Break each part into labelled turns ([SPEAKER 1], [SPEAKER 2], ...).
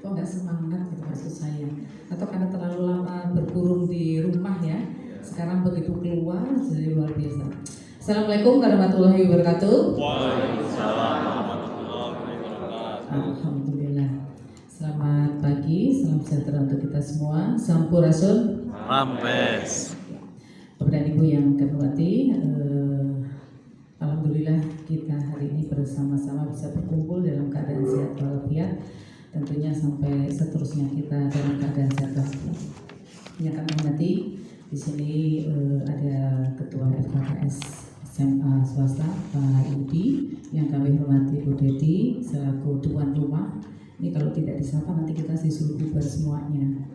[SPEAKER 1] kok nggak semangat gitu maksud saya, atau karena terlalu lama berkurung di rumah ya, sekarang begitu keluar jadi luar biasa. Assalamualaikum warahmatullahi wabarakatuh.
[SPEAKER 2] Waalaikumsalam warahmatullahi wabarakatuh.
[SPEAKER 1] Alhamdulillah. Selamat pagi, salam sejahtera untuk kita semua. Sampurasun.
[SPEAKER 2] Rampes.
[SPEAKER 1] Bapak dan Ibu yang kami hormati, alhamdulillah kita hari ini bersama-sama bisa berkumpul dalam keadaan sehat walafiat. Tentunya sampai seterusnya kita dalam keadaan sehat walafiat. Yang kami hormati, di sini ada Ketua FKKS SMA swasta Pak Yudi, yang kami hormati Bu Dedi selaku tuan rumah. Ini kalau tidak disapa nanti kita disuruh bubar semuanya.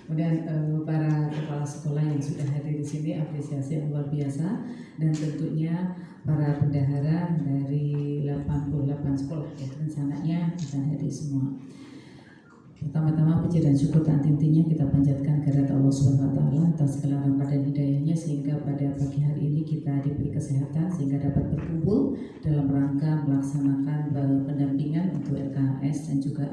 [SPEAKER 1] Kemudian para kepala sekolah yang sudah hadir di sini, apresiasi yang luar biasa, dan tentunya para bendahara dari 88 sekolah ya, rencananya akan hadir semua. Pertama-tama puji dan syukur tak henti-hentinya kita panjatkan kehadirat Allah SWT atas segala rahmat dan hidayahnya, sehingga pada pagi hari ini kita diberi kesehatan sehingga dapat berkumpul dalam rangka melaksanakan pendampingan untuk LKS dan juga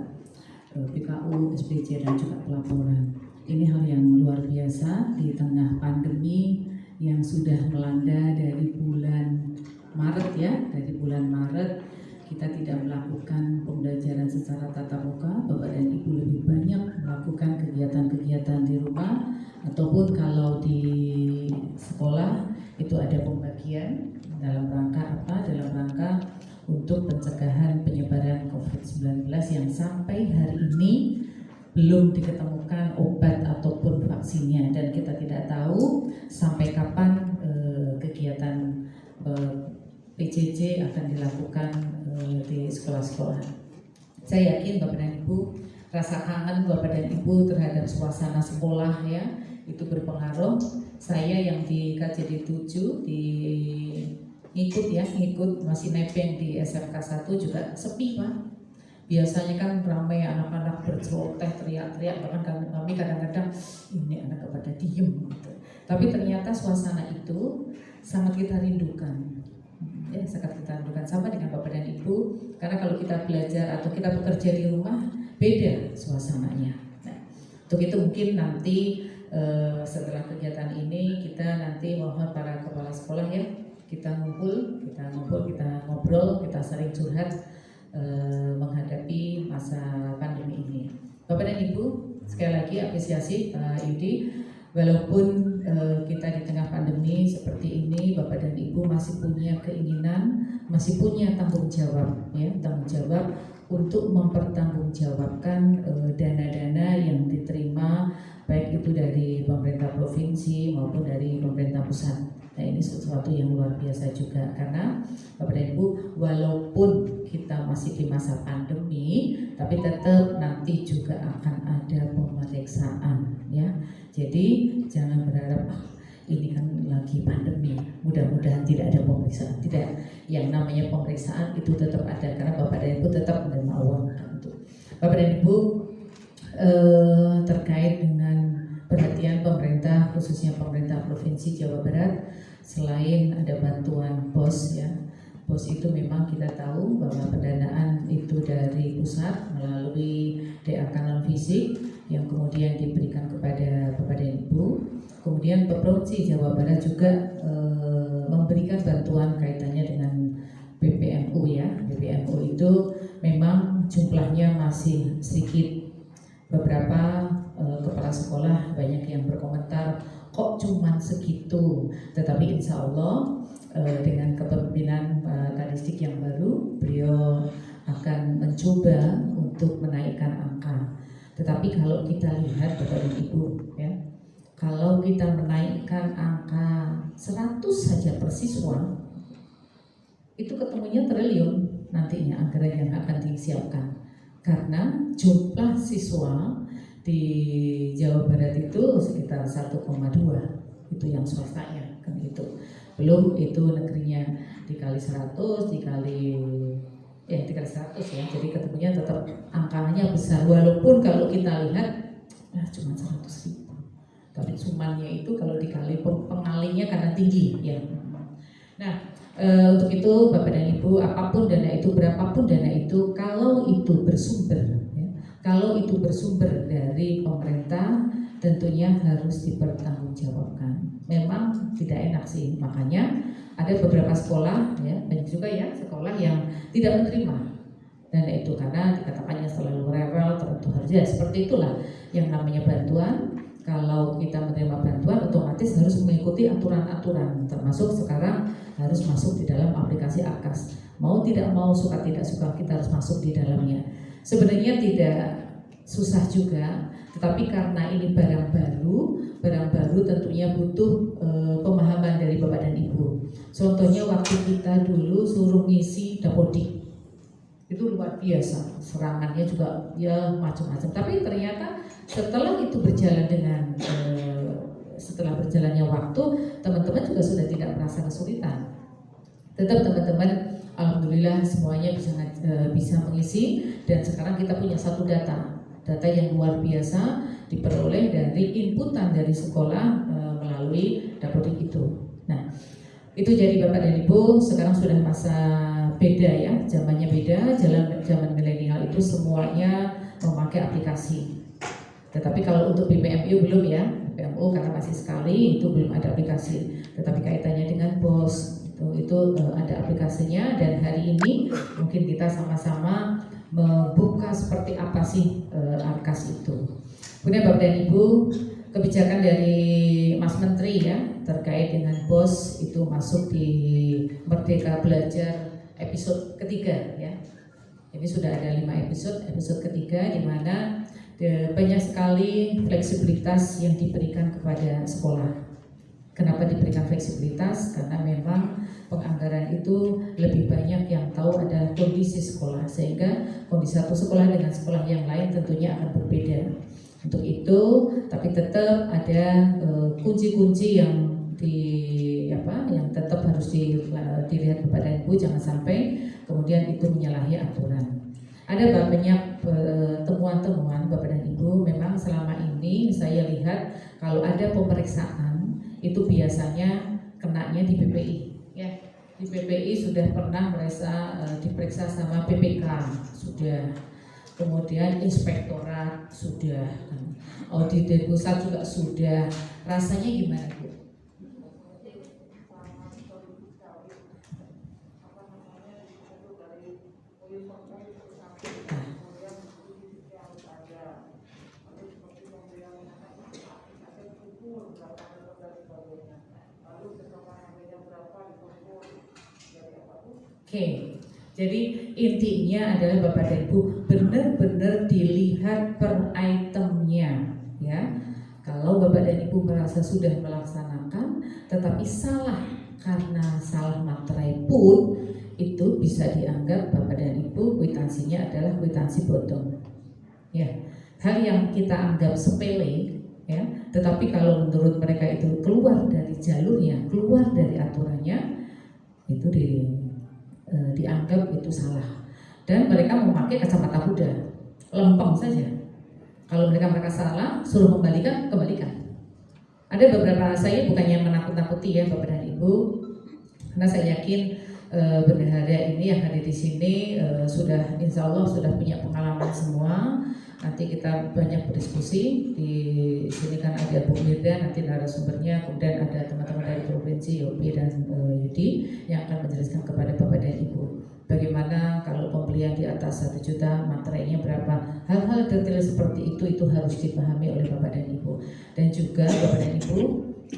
[SPEAKER 1] PKU, SPC dan juga pelaporan. Ini hal yang luar biasa di tengah pandemi yang sudah melanda dari bulan Maret ya, dari bulan Maret kita tidak melakukan pembelajaran secara tatap muka. Bapak dan Ibu lebih banyak melakukan kegiatan-kegiatan di rumah, ataupun kalau di sekolah itu ada pembagian dalam rangka apa? Dalam rangka untuk pencegahan penyebaran COVID-19 yang sampai hari ini belum diketemukan obat ataupun vaksinnya, dan kita tidak tahu sampai kapan kegiatan PJJ akan dilakukan di sekolah-sekolah. Saya yakin Bapak dan Ibu, rasa kangen Bapak dan Ibu terhadap suasana sekolah ya, itu berpengaruh. Saya yang di KJD 7 ngikut masih nebeng di SMK 1 juga sepi Pak. Biasanya kan ramai anak-anak berceloteh, teriak-teriak, bahkan kami kadang-kadang ini anak kepada diem gitu. Tapi ternyata suasana itu sangat kita rindukan. Ya, sangat kita rindukan sama dengan Bapak dan Ibu, karena kalau kita belajar atau kita bekerja di rumah beda suasananya. Nah, untuk itu mungkin nanti setelah kegiatan ini kita nanti mohon para kepala sekolah ya, kita ngumpul, kita ngobrol, kita sering curhat menghadapi masa pandemi ini. Bapak dan Ibu, sekali lagi apresiasi Pak Yudi. Walaupun kita di tengah pandemi seperti ini, Bapak dan Ibu masih punya keinginan, masih punya tanggung jawab ya, tanggung jawab untuk mempertanggungjawabkan dana-dana yang diterima baik itu dari pemerintah provinsi maupun dari pemerintah pusat. Nah, ini sesuatu yang luar biasa juga, karena Bapak dan Ibu, walaupun kita masih di masa pandemi, tapi tetap nanti juga akan ada pemeriksaan ya. Jadi jangan berharap ini kan lagi pandemi, mudah-mudahan tidak ada pemeriksaan. Tidak, yang namanya pemeriksaan itu tetap ada, karena Bapak dan Ibu tetap menerima uang itu. Bapak dan Ibu, terkait dengan perhatian pemerintah, khususnya pemerintah Provinsi Jawa Barat, selain ada bantuan BOS ya, BOS itu memang kita tahu bahwa pendanaan itu dari pusat melalui DAK non fisik yang kemudian diberikan kepada Bapak dan Ibu. Kemudian Provinsi Jawa Barat juga memberikan bantuan kaitannya dengan PPNU ya. PPNU itu memang jumlahnya masih sedikit. Beberapa kepala sekolah banyak yang berkomentar, kok cuman segitu, tetapi insya Allah dengan kepemimpinan Pak Kadisdik yang baru, beliau akan mencoba untuk menaikkan angka. Tetapi kalau kita lihat Bapak dan Ibu ya, kalau kita menaikkan angka 100 saja per siswa, itu ketemunya triliun nantinya anggaran yang akan disiapkan, karena jumlah siswa di Jawa Barat itu sekitar 1,2, itu yang swastanya kan itu. Belum itu negerinya dikali 100, dikali 100 ya. Jadi ketemunya tetap angkanya besar, walaupun kalau kita lihat cuma 100.000. Tapi sumannya itu kalau dikali pengalinya karena tinggi ya. Nah, untuk itu Bapak dan Ibu, apapun dana itu, berapapun dana itu, kalau itu bersumber, ya, kalau itu bersumber dari pemerintah, tentunya harus dipertanggungjawabkan. Memang tidak enak sih, makanya ada beberapa sekolah, ya, banyak juga ya sekolah yang tidak menerima dana itu karena dikatakannya selalu rewel, tertentu harga. Seperti itulah yang namanya bantuan. Kalau kita menerima bantuan, otomatis harus mengikuti aturan-aturan, termasuk sekarang harus masuk di dalam aplikasi AKAS. Mau tidak mau, suka tidak suka, kita harus masuk di dalamnya. Sebenarnya tidak susah juga, tetapi karena ini barang baru tentunya butuh pemahaman dari Bapak dan Ibu. Contohnya waktu kita dulu suruh ngisi dapodik, itu luar biasa, serangannya juga ya macam-macam. Tapi ternyata setelah itu berjalan dengan setelah berjalannya waktu, teman-teman juga sudah tidak merasa kesulitan. Tetap teman-teman, alhamdulillah semuanya bisa mengisi, dan sekarang kita punya satu data yang luar biasa diperoleh dari inputan dari sekolah melalui dapodik itu. Nah, itu jadi Bapak dan Ibu, sekarang sudah masa beda ya, zamannya beda, zaman milenial itu semuanya memakai aplikasi. Tetapi kalau untuk BPMU belum ya, BPMU karena masih sekali itu belum ada aplikasi. Tetapi kaitannya dengan BOS itu ada aplikasinya, dan hari ini mungkin kita sama-sama membuka seperti apa sih AKAS itu. Kemudian Bapak dan Ibu, kebijakan dari Mas Menteri ya terkait dengan BOS itu masuk di Merdeka Belajar episode ketiga ya. Ini sudah ada 5 episode ketiga di mana banyak sekali fleksibilitas yang diberikan kepada sekolah. Kenapa diberikan fleksibilitas? Karena memang penganggaran itu lebih banyak yang tahu adalah kondisi sekolah, sehingga kondisi satu sekolah dengan sekolah yang lain tentunya akan berbeda. Untuk itu, tapi tetap ada kunci-kunci yang yang tetap harus dilihat Bapak dan Ibu, jangan sampai kemudian itu menyalahi aturan. Ada banyak temuan-temuan Bapak dan Ibu, memang selama ini saya lihat kalau ada pemeriksaan itu biasanya kenanya di PPI ya. Di PPI sudah pernah diperiksa sama PPK sudah, kemudian inspektorat sudah, audit dari pusat juga sudah. Rasanya gimana Bu? Oke, jadi intinya adalah Bapak dan Ibu benar-benar dilihat per itemnya ya. Kalau Bapak dan Ibu merasa sudah melaksanakan tetapi salah karena salah materai pun, itu bisa dianggap Bapak dan Ibu kwitansinya adalah kwitansi bodong. Ya, hal yang kita anggap sepele ya, tetapi kalau menurut mereka itu keluar dari jalurnya, keluar dari aturannya, itu dianggap itu salah, dan mereka memakai kacamata kuda, lempeng saja. Kalau mereka salah, suruh kembalikan. Ada beberapa, saya bukannya menakut-nakuti ya Bapak dan Ibu, karena saya yakin bendahara ini yang hadir di sini sudah insya Allah sudah punya pengalaman semua. Nanti kita banyak berdiskusi di sini, kan ada Bu Mirda nanti narasumbernya, kemudian ada teman-teman dari provinsi Yopi dan Yudi yang akan menjelaskan kepada Bapak dan Ibu bagaimana kalau pembelian di atas 1 juta materainya berapa. Hal-hal detail seperti itu harus dipahami oleh Bapak dan Ibu. Dan juga Bapak dan Ibu,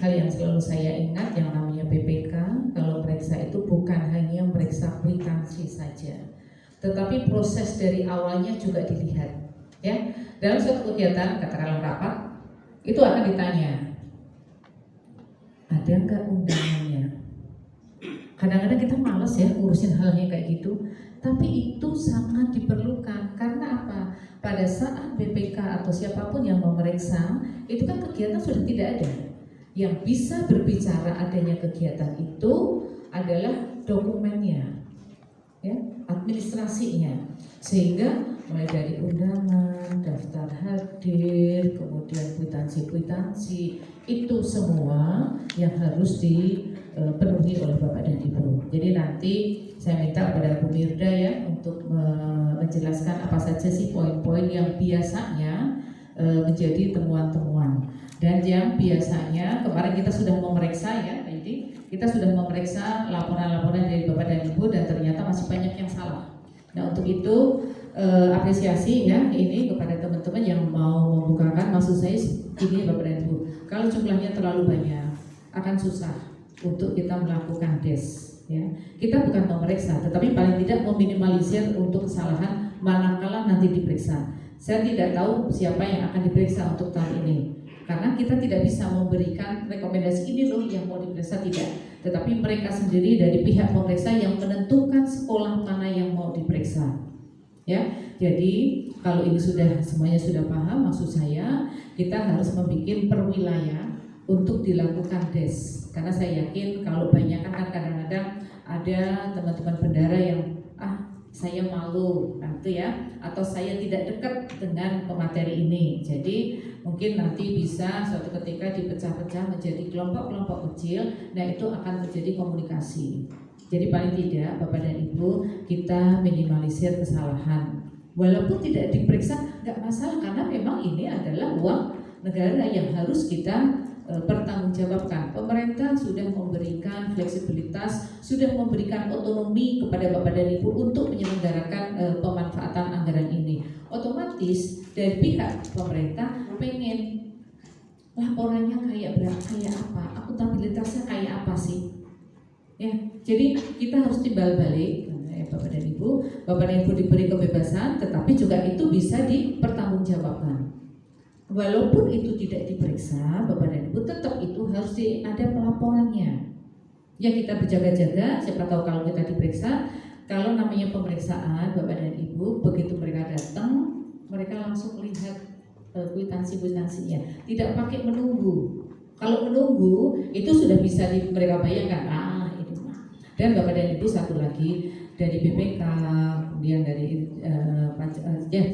[SPEAKER 1] hal yang selalu saya ingat yang namanya BPK kalau meriksa itu bukan hanya meriksa kwitansi saja, tetapi proses dari awalnya juga dilihat. Ya, dalam suatu kegiatan katakanlah rapat itu akan ditanya ada nggak undangannya. Kadang-kadang kita malas ya ngurusin halnya kayak gitu, tapi itu sangat diperlukan. Karena apa? Pada saat BPK atau siapapun yang memeriksa itu kan kegiatan sudah tidak ada. Yang bisa berbicara adanya kegiatan itu adalah dokumennya, ya, administrasinya, sehingga mulai dari undangan, daftar hadir, kemudian kwitansi itu semua yang harus dipenuhi oleh Bapak dan Ibu. Jadi nanti saya minta kepada Bu Mirda ya untuk menjelaskan apa saja sih poin-poin yang biasanya menjadi temuan-temuan dan yang biasanya kemarin kita sudah memeriksa ya, jadi kita sudah memeriksa laporan-laporan dari Bapak dan Ibu dan ternyata masih banyak yang salah. Nah untuk itu apresiasi ya ini kepada teman-teman yang mau membukakan, maksud saya ini Bapak dan Ibu, kalau jumlahnya terlalu banyak akan susah untuk kita melakukan des ya. Kita bukan memeriksa tetapi paling tidak meminimalisir untuk kesalahan manakala nanti diperiksa. Saya tidak tahu siapa yang akan diperiksa untuk tahun ini karena kita tidak bisa memberikan rekomendasi ini loh yang mau diperiksa, tidak, tetapi mereka sendiri dari pihak pemeriksa yang menentukan sekolah mana yang mau diperiksa ya. Jadi kalau ini semuanya sudah paham, maksud saya kita harus membuat perwilayah untuk dilakukan des karena saya yakin kalau banyak kan kadang-kadang ada teman-teman bendara yang saya malu nanti ya, atau saya tidak dekat dengan pemateri ini. Jadi mungkin nanti bisa suatu ketika dipecah-pecah menjadi kelompok-kelompok kecil. Nah itu akan terjadi komunikasi. Jadi paling tidak Bapak dan Ibu kita minimalisir kesalahan. Walaupun tidak diperiksa nggak masalah karena memang ini adalah uang negara yang harus kita pertanggungjawabkan. Pemerintah sudah memberikan fleksibilitas, sudah memberikan otonomi kepada Bapak dan Ibu untuk menyelenggarakan pemanfaatan anggaran ini. Otomatis dari pihak pemerintah pengen laporannya kayak apa, akuntabilitasnya kayak apa sih? Ya, jadi kita harus timbal balik. Bapak dan Ibu diberi kebebasan, tetapi juga itu bisa dipertanggungjawabkan. Walaupun itu tidak diperiksa, Bapak dan Ibu tetap itu harus ada pelaporannya. Ya kita berjaga-jaga, siapa tahu kalau kita diperiksa, kalau namanya pemeriksaan Bapak dan Ibu, begitu mereka datang, mereka langsung melihat kwitansi-kwitansinya, tidak pakai menunggu. Kalau menunggu itu sudah bisa mereka bayangkan, ini. Dan Bapak dan Ibu satu lagi dari BPK, kemudian dari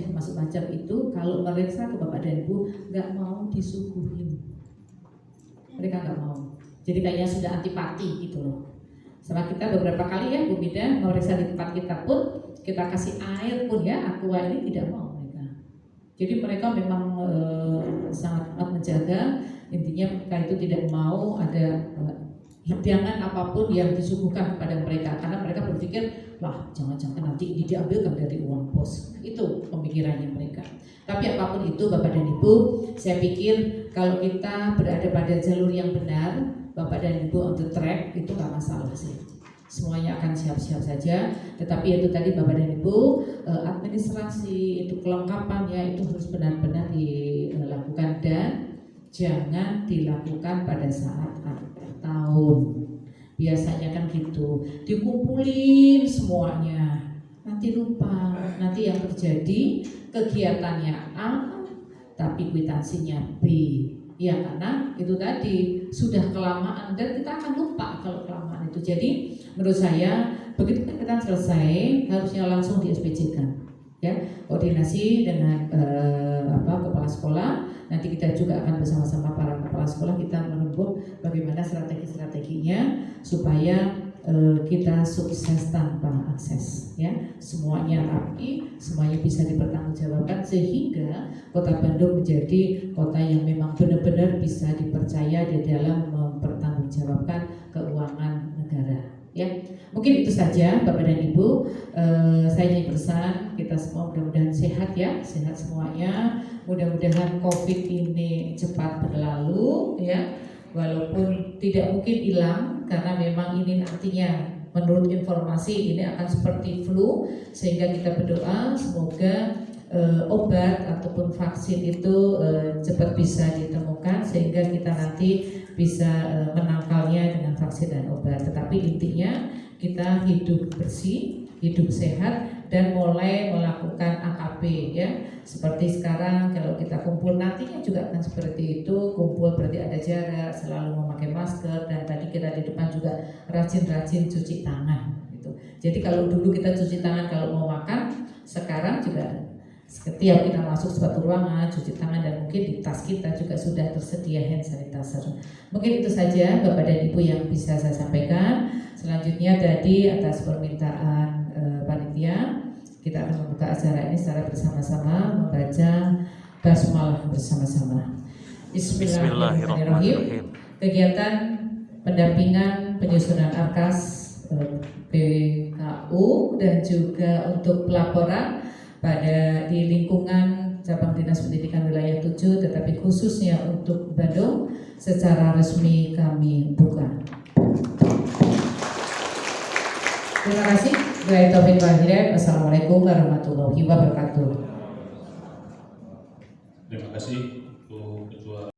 [SPEAKER 1] masuk pajak itu kalau mereka ke Bapak dan Ibu nggak mau disuguhin, mereka nggak mau. Jadi kayaknya sudah antipati gitu loh. Setelah kita beberapa kali ya Bu Bida memeriksa di tempat kita pun kita kasih air pun ya, aqua ini tidak mau mereka. Jadi mereka memang sangat menjaga, intinya mereka itu tidak mau ada hidangan apapun yang disuguhkan kepada mereka karena mereka berpikir wah jangan-jangan nanti ini diambilkan dari uang pos. Itu pemikirannya mereka. Tapi apapun itu Bapak dan Ibu, saya pikir kalau kita berada pada jalur yang benar, Bapak dan Ibu on the track, itu gak masalah sih. Semuanya akan siap-siap saja. Tetapi itu tadi Bapak dan Ibu, administrasi itu kelengkapannya itu harus benar-benar dilakukan dan jangan dilakukan pada saat tahun. Biasanya kan gitu, dikumpulin semuanya, nanti lupa, nanti yang terjadi kegiatannya A, tapi kwitansinya B. Ya karena itu tadi sudah kelamaan dan kita akan lupa kalau kelamaan itu. Jadi menurut saya begitu kita selesai harusnya langsung di SPJ-kan. Ya, koordinasi dengan kepala sekolah. Nanti kita juga akan bersama-sama para kepala sekolah kita menubuh bagaimana strategi-strateginya supaya kita sukses tanpa akses. Ya, semuanya rapi, semuanya bisa dipertanggungjawabkan sehingga Kota Bandung menjadi kota yang memang benar-benar bisa dipercaya di dalam mempertanggungjawabkan keuangan negara. Ya, mungkin itu saja Bapak dan Ibu. Saya ingin pesan kita semua mudah-mudahan sehat ya, sehat semuanya. Mudah-mudahan COVID ini cepat berlalu ya, walaupun tidak mungkin hilang karena memang ini nantinya menurut informasi ini akan seperti flu, sehingga kita berdoa semoga obat ataupun vaksin itu cepat bisa ditemukan sehingga kita nanti bisa menangkalnya dengan vaksin dan obat. Tetapi intinya kita hidup bersih, hidup sehat dan mulai melakukan AKP ya. Seperti sekarang kalau kita kumpul nantinya juga akan seperti itu, kumpul berarti ada jarak, selalu memakai masker dan tadi kita di depan juga rajin-rajin cuci tangan gitu. Jadi kalau dulu kita cuci tangan kalau mau makan, sekarang juga Setiap kita masuk suatu ruangan, cuci tangan, dan mungkin di tas kita juga sudah tersedia hand sanitizer. Mungkin itu saja Bapak dan Ibu yang bisa saya sampaikan. Selanjutnya tadi atas permintaan panitia, kita akan membuka acara ini secara bersama-sama, membaca basmalah bersama-sama. Bismillahirrahmanirrahim. Kegiatan pendampingan penyusunan ARKAS BKU dan juga untuk pelaporan pada di lingkungan cabang dinas pendidikan wilayah 7, tetapi khususnya untuk Bandung secara resmi kami buka. Terima kasih. Assalamualaikum warahmatullahi wabarakatuh.
[SPEAKER 3] Terima kasih.